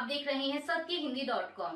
आप देख रहे हैं सबकीहिंदी.com।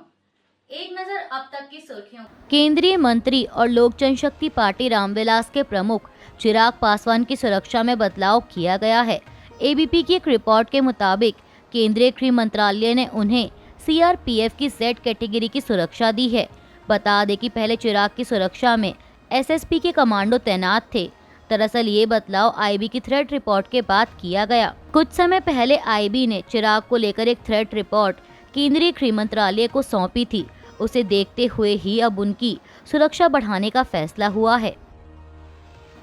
एक नजर अब तक की सुर्खियों। केंद्रीय मंत्री और लोक जनशक्ति पार्टी रामविलास के प्रमुख चिराग पासवान की सुरक्षा में बदलाव किया गया है। एबीपी की एक रिपोर्ट के मुताबिक केंद्रीय गृह मंत्रालय ने उन्हें सीआरपीएफ की जेड कैटेगरी की सुरक्षा दी है। बता दें कि पहले चिराग की सुरक्षा में एसएसपी के कमांडो तैनात थे। दरअसल ये बदलाव आईबी की थ्रेट रिपोर्ट के बाद किया गया। कुछ समय पहले आईबी ने चिराग को लेकर एक थ्रेट रिपोर्ट केंद्रीय गृह मंत्रालय को सौंपी थी। उसे देखते हुए ही अब उनकी सुरक्षा बढ़ाने का फैसला हुआ है।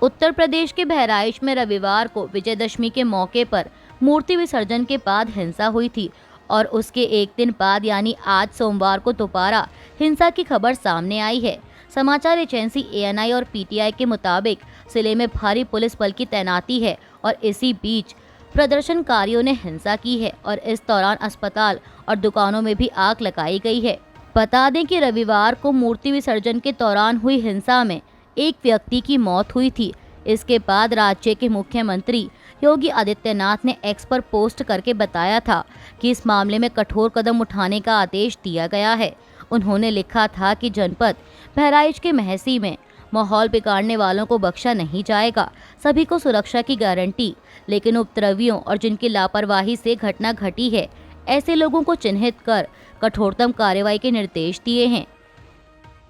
उत्तर प्रदेश के बहराइच में रविवार को विजयदशमी के मौके पर मूर्ति विसर्जन के बाद हिंसा हुई थी और उसके एक दिन बाद यानी आज सोमवार को दोबारा हिंसा की खबर सामने आई है। समाचार एजेंसी एएनआई और पीटीआई के मुताबिक जिले में भारी पुलिस बल की तैनाती है और इसी बीच प्रदर्शनकारियों ने हिंसा की है और इस दौरान अस्पताल और दुकानों में भी आग लगाई गई है। बता दें कि रविवार को मूर्ति विसर्जन के दौरान हुई हिंसा में एक व्यक्ति की मौत हुई थी। इसके बाद राज्य के मुख्यमंत्री योगी आदित्यनाथ ने एक्स पर पोस्ट करके बताया था कि इस मामले में कठोर कदम उठाने का आदेश दिया गया है। उन्होंने लिखा था कि जनपद बहराइच के महसी में माहौल बिगाड़ने वालों को बख्शा नहीं जाएगा, सभी को सुरक्षा की गारंटी। लेकिन उपद्रवियों और जिनकी लापरवाही से घटना घटी है, ऐसे लोगों को चिन्हित कर कठोरतम कार्रवाई के निर्देश दिए हैं।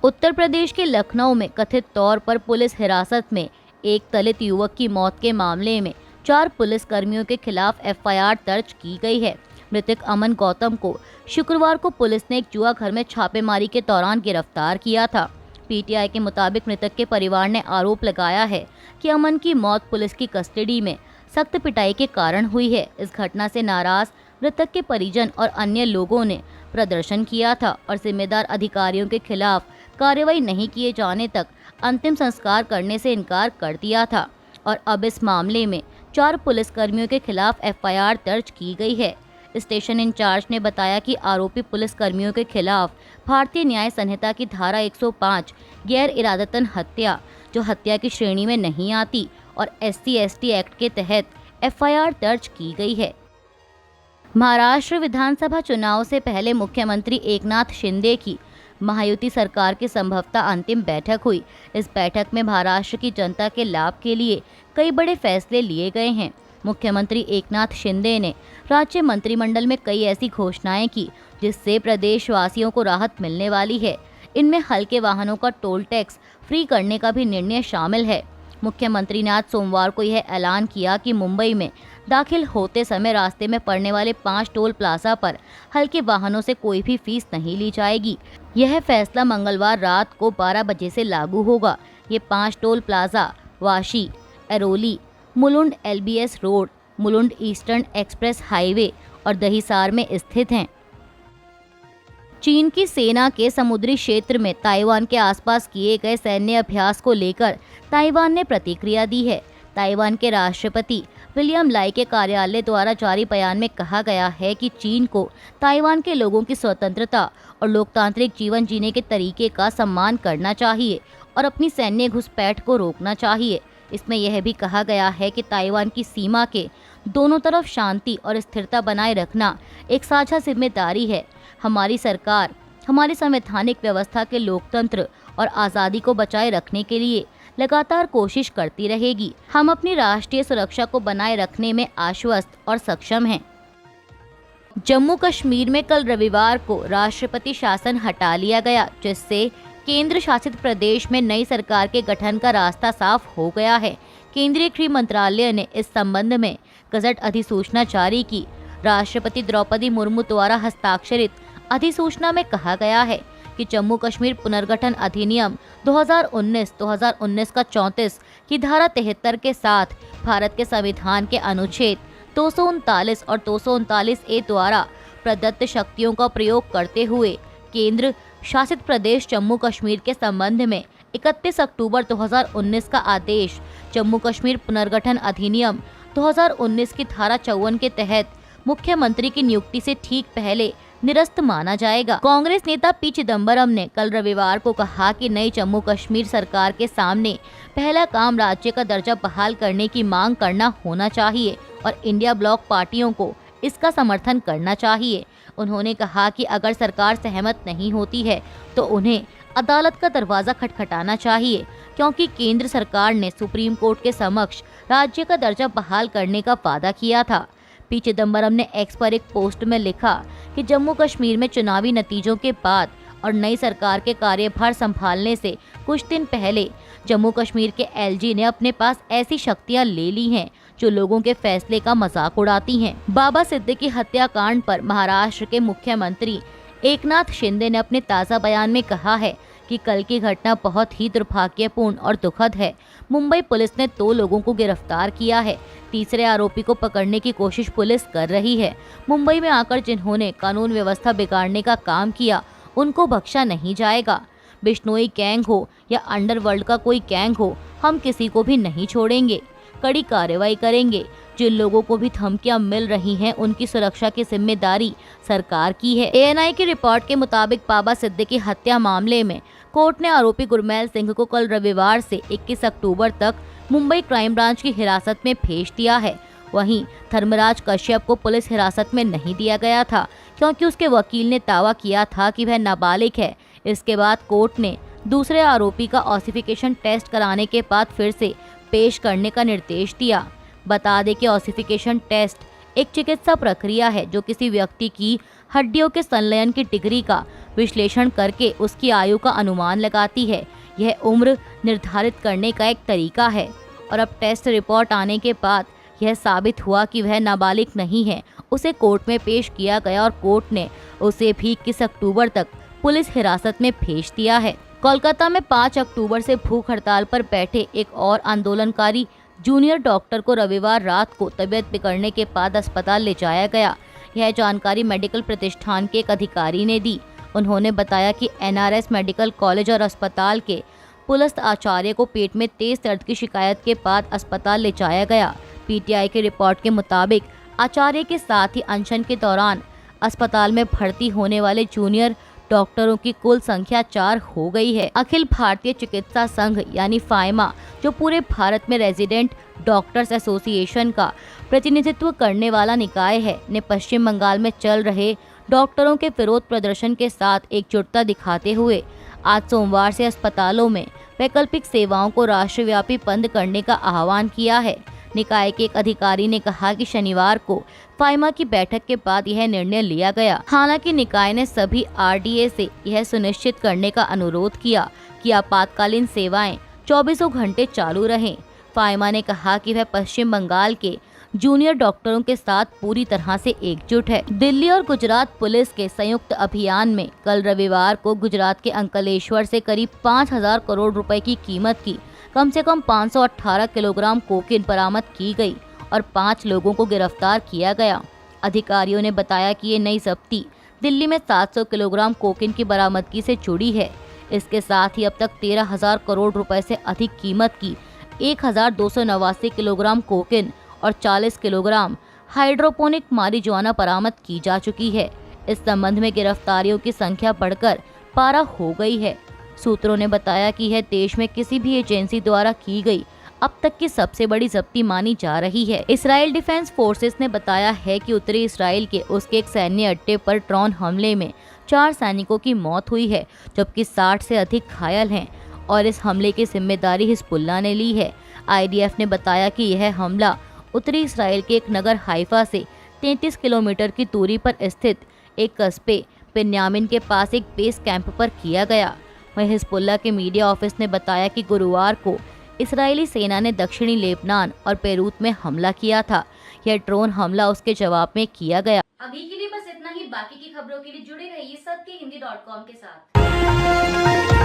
उत्तर प्रदेश के लखनऊ में कथित तौर पर पुलिस हिरासत में एक दलित युवक की मौत के मामले में 4 पुलिस कर्मियों के खिलाफ एफआईआर दर्ज की गई है। मृतक अमन गौतम को शुक्रवार को पुलिस ने एक जुआ घर में छापेमारी के दौरान गिरफ्तार किया था। पीटीआई के मुताबिक मृतक के परिवार ने आरोप लगाया है कि अमन की मौत पुलिस की कस्टडी में सख्त पिटाई के कारण हुई है। इस घटना से नाराज मृतक के परिजन और अन्य लोगों ने प्रदर्शन किया था और जिम्मेदार अधिकारियों के खिलाफ कार्रवाई नहीं किए जाने तक अंतिम संस्कार करने से इनकार कर दिया था और अब इस मामले में 4 पुलिसकर्मियों के खिलाफ एफआईआर दर्ज की गई है। स्टेशन इंचार्ज ने बताया कि आरोपी पुलिसकर्मियों के खिलाफ भारतीय न्याय संहिता की धारा 105 गैर इरादतन हत्या, जो हत्या की श्रेणी में नहीं आती, और SC/ST एक्ट के तहत एफआईआर दर्ज की गई है। महाराष्ट्र विधानसभा चुनाव से पहले मुख्यमंत्री एकनाथ शिंदे की महायुति सरकार की संभवतः अंतिम बैठक हुई। इस बैठक में महाराष्ट्र की जनता के लाभ के लिए कई बड़े फैसले लिए गए हैं। मुख्यमंत्री एकनाथ शिंदे ने राज्य मंत्रिमंडल में कई ऐसी घोषणाएं की जिससे प्रदेशवासियों को राहत मिलने वाली है। इनमें हल्के वाहनों का टोल टैक्स फ्री करने का भी निर्णय शामिल है। मुख्यमंत्री ने आज सोमवार को यह ऐलान किया कि मुंबई में दाखिल होते समय रास्ते में पड़ने वाले 5 टोल प्लाजा पर हल्के वाहनों से कोई भी फीस नहीं ली जाएगी। यह फैसला मंगलवार रात को 12 बजे से लागू होगा। ये 5 toll plaza Vashi, Airoli, Mulund LBS road, Mulund eastern express highway और दहिसार में स्थित हैं। चीन की सेना के समुद्री क्षेत्र में ताइवान के आसपास किए गए सैन्य अभ्यास को लेकर ताइवान ने प्रतिक्रिया दी है। ताइवान के राष्ट्रपति विलियम लाई के कार्यालय द्वारा जारी बयान में कहा गया है कि चीन को ताइवान के लोगों की स्वतंत्रता और लोकतांत्रिक जीवन जीने के तरीके का सम्मान करना चाहिए और अपनी सैन्य घुसपैठ को रोकना चाहिए। इसमें यह भी कहा गया है कि ताइवान की सीमा के दोनों तरफ शांति और स्थिरता बनाए रखना एक साझा जिम्मेदारी है। हमारी सरकार हमारी संवैधानिक व्यवस्था के लोकतंत्र और आज़ादी को बचाए रखने के लिए लगातार कोशिश करती रहेगी। हम अपनी राष्ट्रीय सुरक्षा को बनाए रखने में आश्वस्त और सक्षम हैं। जम्मू कश्मीर में कल रविवार को राष्ट्रपति शासन हटा लिया गया, जिससे केंद्र शासित प्रदेश में नई सरकार के गठन का रास्ता साफ हो गया है। केंद्रीय गृह मंत्रालय ने इस संबंध में गजट अधिसूचना जारी की। राष्ट्रपति द्रौपदी मुर्मू द्वारा हस्ताक्षरित अधिसूचना में कहा गया है कि जम्मू कश्मीर पुनर्गठन अधिनियम 2019 का 34 की धारा 73 के साथ भारत के संविधान के अनुच्छेद 239 और 239A द्वारा प्रदत्त शक्तियों का प्रयोग करते हुए केंद्र शासित प्रदेश जम्मू कश्मीर के संबंध में 31 अक्टूबर 2019 का आदेश जम्मू कश्मीर पुनर्गठन अधिनियम 2019 की धारा 54 के तहत मुख्यमंत्री की नियुक्ति से ठीक पहले निरस्त माना जाएगा। कांग्रेस नेता पी चिदम्बरम ने कल रविवार को कहा कि नई जम्मू कश्मीर सरकार के सामने पहला काम राज्य का दर्जा बहाल करने की मांग करना होना चाहिए और इंडिया ब्लॉक पार्टियों को इसका समर्थन करना चाहिए। उन्होंने कहा कि अगर सरकार सहमत नहीं होती है तो उन्हें अदालत का दरवाजा खटखटाना चाहिए, क्योंकि केंद्र सरकार ने सुप्रीम कोर्ट के समक्ष राज्य का दर्जा बहाल करने का वादा किया था। पी चिदम्बरम ने एक्स पर एक पोस्ट में लिखा कि जम्मू कश्मीर में चुनावी नतीजों के बाद और नई सरकार के कार्यभार संभालने से कुछ दिन पहले जम्मू कश्मीर के एलजी ने अपने पास ऐसी शक्तियां ले ली हैं जो लोगों के फैसले का मजाक उड़ाती हैं। बाबा सिद्दीकी हत्याकांड पर महाराष्ट्र के मुख्यमंत्री एकनाथ शिंदे ने अपने ताज़ा बयान में कहा है कि कल की घटना बहुत ही दुर्भाग्यपूर्ण और दुखद है। मुंबई पुलिस ने 2 लोगों को गिरफ्तार किया है। तीसरे आरोपी को पकड़ने की कोशिश पुलिस कर रही है। मुंबई में आकर जिन्होंने कानून व्यवस्था बिगाड़ने का काम किया उनको बख्शा नहीं जाएगा। बिश्नोई गैंग हो या अंडरवर्ल्ड का कोई गैंग हो, हम किसी को भी नहीं छोड़ेंगे। कड़ी कार्रवाई करेंगे। जिन लोगों को भी धमकियां मिल रही हैं उनकी सुरक्षा की जिम्मेदारी सरकार की है। एएनआई की रिपोर्ट के मुताबिक बाबा सिद्दीकी हत्या मामले में कोर्ट ने आरोपी गुरमैल सिंह को कल रविवार से 21 अक्टूबर तक मुंबई क्राइम ब्रांच की हिरासत में भेज दिया है। वहीं धर्मराज कश्यप को पुलिस हिरासत में नहीं दिया गया था, क्योंकि उसके वकील ने दावा किया था कि वह नाबालिग है। इसके बाद कोर्ट ने दूसरे आरोपी का ऑसिफिकेशन टेस्ट कराने के बाद फिर से पेश करने का निर्देश दिया। बता दें कि ऑसिफिकेशन टेस्ट एक चिकित्सा प्रक्रिया है जो किसी व्यक्ति की हड्डियों के संलयन की डिग्री का विश्लेषण करके उसकी आयु का अनुमान लगाती है। यह उम्र निर्धारित करने का एक तरीका है और अब टेस्ट रिपोर्ट आने के बाद यह साबित हुआ कि वह नाबालिग नहीं है। उसे कोर्ट में पेश किया गया और कोर्ट ने उसे भी 21 अक्टूबर तक पुलिस हिरासत में भेज दिया है। कोलकाता में 5 अक्टूबर से भूख हड़ताल पर बैठे एक और आंदोलनकारी जूनियर डॉक्टर को रविवार रात को तबीयत बिगड़ने के बाद अस्पताल ले जाया गया। यह जानकारी मेडिकल प्रतिष्ठान के एक अधिकारी ने दी। उन्होंने बताया कि एनआरएस मेडिकल कॉलेज और अस्पताल के पुलिस आचार्य को पेट में तेज दर्द की शिकायत के बाद अस्पताल ले जाया गया। पीटीआई की रिपोर्ट के मुताबिक आचार्य के साथ ही अनशन के दौरान अस्पताल में भर्ती होने वाले जूनियर डॉक्टरों की कुल संख्या 4 हो गई है। अखिल भारतीय चिकित्सा संघ यानी फाइमा, जो पूरे भारत में रेजिडेंट डॉक्टर्स एसोसिएशन का प्रतिनिधित्व करने वाला निकाय है, ने पश्चिम बंगाल में चल रहे डॉक्टरों के विरोध प्रदर्शन के साथ एकजुटता दिखाते हुए आज सोमवार से अस्पतालों में वैकल्पिक सेवाओं को राष्ट्रव्यापी बंद करने का आह्वान किया है। निकाय के एक अधिकारी ने कहा कि शनिवार को फाइमा की बैठक के बाद यह निर्णय लिया गया। हालांकि निकाय ने सभी आरडीए से यह सुनिश्चित करने का अनुरोध किया कि आपातकालीन सेवाएं 24 घंटे चालू रहें। फाइमा ने कहा कि वह पश्चिम बंगाल के जूनियर डॉक्टरों के साथ पूरी तरह से एकजुट है। दिल्ली और गुजरात पुलिस के संयुक्त अभियान में कल रविवार को गुजरात के अंकलेश्वर से करीब 5,000 करोड़ रुपए की कीमत की कम से कम 518 किलोग्राम कोकीन बरामद की गई और 5 लोगों को गिरफ्तार किया गया। अधिकारियों ने बताया कि ये नई जब्ती दिल्ली में 700 किलोग्राम कोकीन की बरामदगी से जुड़ी है। इसके साथ ही अब तक 13,000 करोड़ रुपए से अधिक कीमत की 1,289 किलोग्राम कोकीन और 40 किलोग्राम हाइड्रोपोनिक मारिजुआना बरामद की जा चुकी है। इस संबंध में गिरफ्तारियों की संख्या बढ़कर 12 हो गई है। सूत्रों ने बताया कि यह देश में किसी भी एजेंसी द्वारा की गई अब तक की सबसे बड़ी जब्ती मानी जा रही है। इजराइल डिफेंस फोर्सेस ने बताया है कि उत्तरी इजराइल के उसके एक सैन्य अड्डे पर ड्रोन हमले में 4 सैनिकों की मौत हुई है, जबकि 60 से अधिक घायल हैं और इस हमले की जिम्मेदारी हिजबुल्लाह ने ली है। आईडीएफ ने बताया कि यह हमला उत्तरी इजराइल के एक नगर हाइफा से 33 किलोमीटर की दूरी पर स्थित एक कस्बे बिन्यामिन के पास एक बेस कैंप पर किया गया। वहीं हिजबुल्लाह के मीडिया ऑफिस ने बताया कि गुरुवार को इजरायली सेना ने दक्षिणी लेबनान और बेरूत में हमला किया था। यह ड्रोन हमला उसके जवाब में किया गया। अभी के लिए बस इतना ही। बाकी की खबरों के लिए जुड़े रहिए सत्य हिंदी.com के साथ।